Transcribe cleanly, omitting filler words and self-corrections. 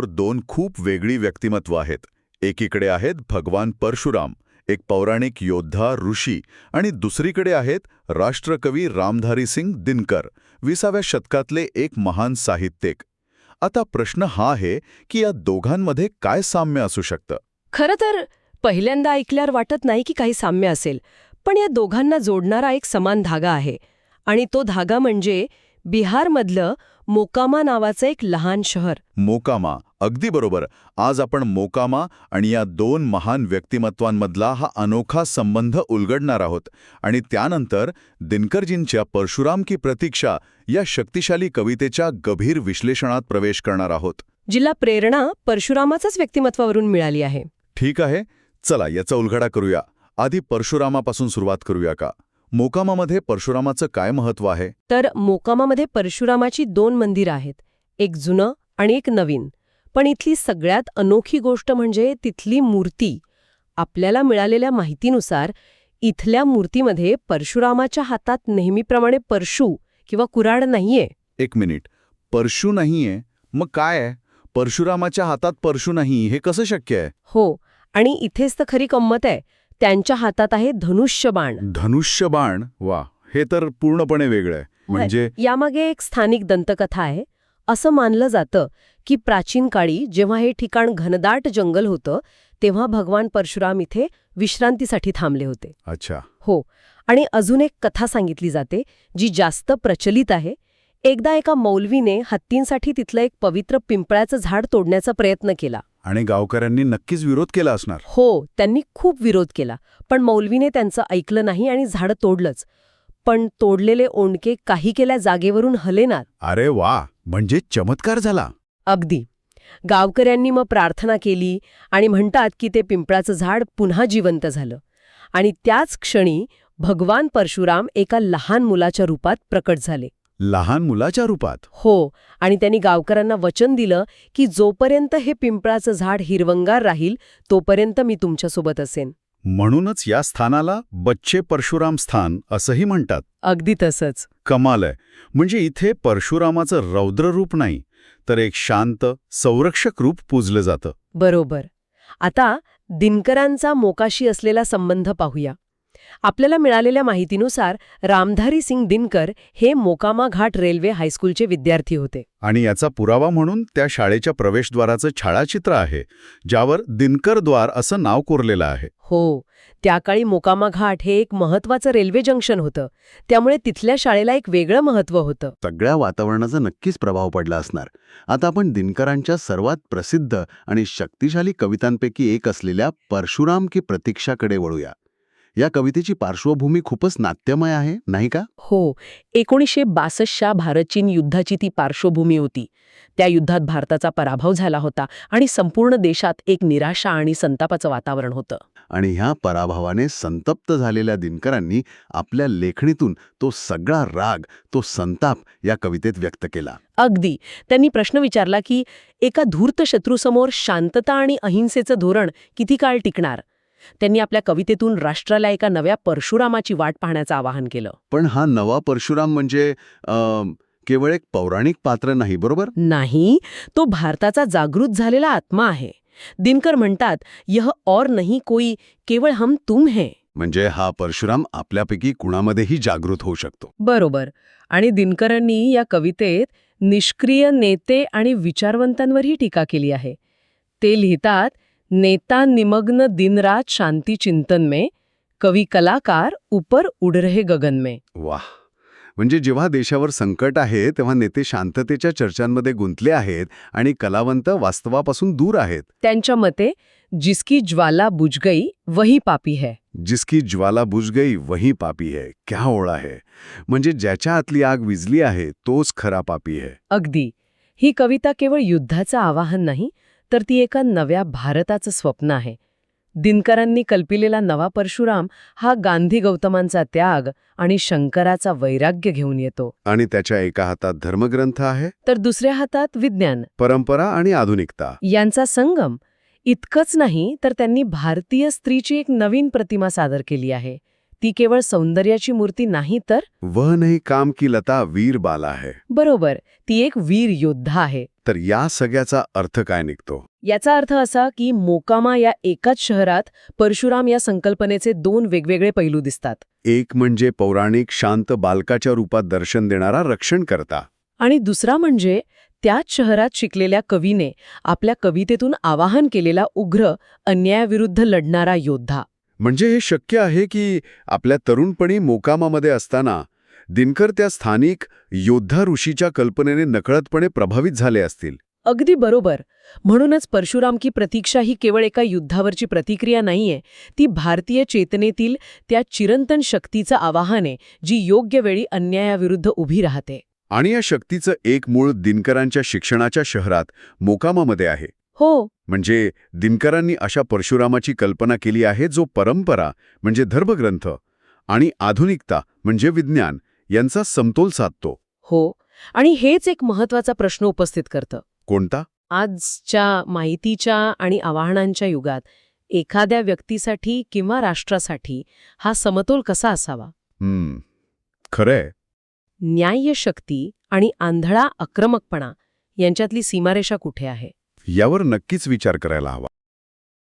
दोन खूप वेगळी व्यक्तिमत्व आहेत. एकीकडे आहेत भगवान परशुराम, एक पौराणिक योद्धा ऋषी, आणि दुसरीकडे आहेत राष्ट्रकवी रामधारी सिंग दिनकर, 20व्या शतकातले एक महान साहित्यिक. आता प्रश्न हा आहे की या दोघांमध्ये काय साम्य असू शकतं? खरं तर पहिल्यांदा ऐकल्यावर वाटत नाही की काही साम्य असेल, पण या दोघांना जोडणारा एक समान धागा आहे, आणि तो धागा म्हणजे बिहारमधलं मोकामा नावाचं एक लहान शहर. मोकामा, अगदी बरोबर. आज आपण मोकामा आणि या दोन महान व्यक्तिमत्वांमधला हा अनोखा संबंध उलगडणार आहोत, आणि त्यानंतर दिनकरजींच्या परशुराम की प्रतीक्षा या शक्तिशाली कवितेच्या गभीर विश्लेषणात प्रवेश करणार आहोत, जिला प्रेरणा परशुरामाच्याच व्यक्तिमत्वावरून मिळाली आहे. ठीक आहे, चला याचा उलगडा करूया. आधी परशुरामापासून सुरुवात करूया का? मोकामामध्ये परशुरामाचं काय महत्त्व आहे? तर मोकामामध्ये परशुरामाची 2 मंदिरं आहेत, एक जुनं आणि एक नवीन. पण इथली सगळ्यात अनोखी गोष्ट म्हणजे तिथली मूर्ती. आपल्याला मिळालेल्या माहितीनुसार इथल्या मूर्तीमध्ये परशुरामाच्या हातात नेहमीप्रमाणे परशू किंवा कुऱ्हाड नाहीये. एक मिनिट, परशू नाहीये? मग काय आहे? परशुरामाच्या हातात परशू नाही, हे कसं शक्य आहे? हो, आणि इथेच तर खरी गंमत आहे. त्यांच्या हातात आहे धनुष्यबाण. धनुष्यबाण? वा, हे तर पूर्णपणे वेगळं आहे. म्हणजे यामागे एक स्थानिक दंतकथा आहे. असं मानलं जातं की प्राचीन काळी जेव्हा हे ठिकाण घनदाट जंगल होतं, तेव्हा भगवान परशुराम इथे विश्रांतीसाठी थांबले होते. अच्छा. हो, आणि अजून एक कथा सांगितली जाते जी जास्त प्रचलित आहे. एकदा एका मौलवीने हत्तींसाठी तिथलं एक पवित्र पिंपळाचं झाड तोडण्याचा प्रयत्न केला. आणि गावकऱ्यांनी नक्कीच विरोध केला असणार. हो, त्यांनी खूप विरोध केला, पण मौलवीने त्यांचं ऐकलं नाही आणि झाड तोडलंच. पण तोडलेले ओंडके काही केल्या जागेवरून हलेनात. अरे वा, म्हणजे चमत्कार झाला. अगदी. गावकऱ्यांनी मग प्रार्थना केली आणि म्हणतात की ते पिंपळाचं झाड पुन्हा जिवंत झालं. आणि त्याच क्षणी भगवान परशुराम एका लहान मुलाच्या रूपात प्रकट झाले. लहान मुलाच्या रूपात? हो, आणि त्यांनी गावकऱ्यांना वचन दिलं की जोपर्यंत हे पिंपळाचं झाड हिरवंगार राहील तोपर्यंत मी तुमच्यासोबत असेन. म्हणूनच या स्थानाला बच्चे परशुराम स्थान असंही म्हणतात. अगदी तसंच. कमाल आहे. म्हणजे इथे परशुरामाचं रौद्र रूप नाही, तर एक शांत संरक्षक रूप पूजलं जातं. बरोबर. आता दिनकरांचा मोकाशी असलेला संबंध पाहूया. आपल्याला मिळालेल्या माहितीनुसार रामधारी सिंग दिनकर हे मोकामा घाट रेल्वे हायस्कूलचे विद्यार्थी होते. आणि याचा पुरावा म्हणून त्या शाळेच्या प्रवेशद्वाराचं छायाचित्र आहे, ज्यावर दिनकर द्वार असं नाव कोरलेलं आहे. हो, त्या काळी मोकामा घाट हे एक महत्त्वाचं रेल्वे जंक्शन होतं, त्यामुळे तिथल्या शाळेला एक वेगळं महत्त्व होतं. सगळ्या वातावरणाचा नक्कीच प्रभाव पडला असणार. आता आपण दिनकरांच्या सर्वात प्रसिद्ध आणि शक्तिशाली कवितांपैकी एक असलेल्या परशुराम की प्रतीक्षाकडे वळूया. या कवितेची पार्श्वभूमी खूपच नाट्यमय आहे, नाही का? हो, 1962च्या भारत-चीन युद्धाची ती पार्श्वभूमी होती. त्या युद्धात भारताचा पराभव झाला होता आणि संपूर्ण देशात एक निराशा आणि संतापाचं वातावरण होतं. आणि ह्या पराभवाने संतप्त झालेल्या दिनकरांनी आपल्या लेखणीतून तो सगळा राग, तो संताप या कवितेत व्यक्त केला. अगदी. त्यांनी प्रश्न विचारला की एका धूर्त शत्रूसमोर शांतता आणि अहिंसेचं धोरण किती काळ टिकणार. त्यांनी आपल्या कवितेतून राष्ट्राला एका नव्या परशुरामाची वाट पाहण्याचं आवाहन केलं. पण हा नवा परशुराम म्हणजे केवळ एक पौराणिक पात्र नाही, बरोबर? नाही, तो भारताचा जागृत झालेला आत्मा आहे. दिनकर म्हणतात, यह और नहीं कोई, केवळ हम तुम है. म्हणजे हा परशुराम आपल्यापैकी कुणामध्येही जागृत होऊ शकतो. बरोबर. आणि दिनकरांनी या कवितेत निष्क्रिय नेते आणि विचारवंतांवरही टीका केली आहे. ते लिहितात, नेता निमग्न दिनरात शांति चिंतन में, कवि कलाकार ऊपर उड़ रहे गगन में. वाह, म्हणजे जेव्हा देशावर संकट आहे तेव्हा नेते शांततेच्या चर्चांमध्ये गुंतले आहेत आणि कलावंत वास्तवापासून दूर आहेत. त्यांच्या मते जिसकी ज्वाला बुझ गई वही पापी है. जिसकी ज्वाला बुझ गई वही पापी है. क्या ओळा आहे. म्हणजे ज्याच्या आतली आग विझली आहे तोच खरा पापी आहे. अगदी. ही कविता केवळ युद्धाचं आवाहन नाही, तर ती एका नव्या भारताचं स्वप्न आहे. दिनकरांनी कल्पिलेला नवा परशुराम हा गांधी गौतमांचा त्याग आणि शंकराचा वैराग्य घेऊन येतो. आणि त्याच्या एका हातात धर्मग्रंथ आहे, तर दुसऱ्या हातात विज्ञान, परंपरा आणि आधुनिकता यांचा संगम. इतकंच नाही, तर त्यांनी भारतीय स्त्रीची एक नवीन प्रतिमा सादर केली आहे. ती केवळ सौंदर्याची मूर्ती नाही तर वह नहीं काम की लता वीर बाला है. बरोबर, ती एक वीर योद्धा आहे. तर या सगळ्याचा अर्थ काय निघतो? याचा अर्थ असा की मोकामा या एकाच शहरात परशुराम या संकल्पनेचे दोन वेगवेगळे पैलू दिसतात. एक म्हणजे पौराणिक शांत बालकाच्या रूपात दर्शन देणारा रक्षणकर्ता, आणि दुसरा म्हणजे त्याच शहरात शिकलेल्या कवीने आपल्या कवितेतून आवाहन केलेला उग्र, अन्यायाविरुद्ध लढणारा योद्धा. म्हणजे हे शक्य आहे की आपल्या तरुणपणी मोकामामध्ये असताना दिनकर त्या स्थानिक योद्धा ऋषीच्या कल्पनेने नकळतपणे प्रभावित झाले असतील. अगदी बरोबर. म्हणूनच परशुराम की प्रतीक्षा ही केवळ एका युद्धावरची प्रतिक्रिया नाहीये, ती भारतीय चेतनेतील त्या चिरंतन शक्तीचं आवाहन आहे, जी योग्य वेळी अन्यायाविरुद्ध उभी राहते. आणि या शक्तीचं एक मूळ दिनकरांच्या शिक्षणाच्या शहरात मोकामामध्ये आहे. हो, म्हणजे दिनकरांनी अशा परशुरामाची कल्पना केली आहे जो परंपरा म्हणजे धर्मग्रंथ आणि आधुनिकता म्हणजे विज्ञान यांचा समतोल साधतो. हो. आणि हेच एक महत्वाचा प्रश्न उपस्थित करतं. कोणता? आजच्या माहितीच्या आणि आवाहनांच्या युगात एखाद्या व्यक्तीसाठी किंवा राष्ट्रासाठी हा समतोल कसा असावा? खरंय. न्याय्यशक्ती आणि आंधळा आक्रमकपणा यांच्यातली सीमारेषा कुठे आहे? यावर नक्कीच विचार करायला हवा.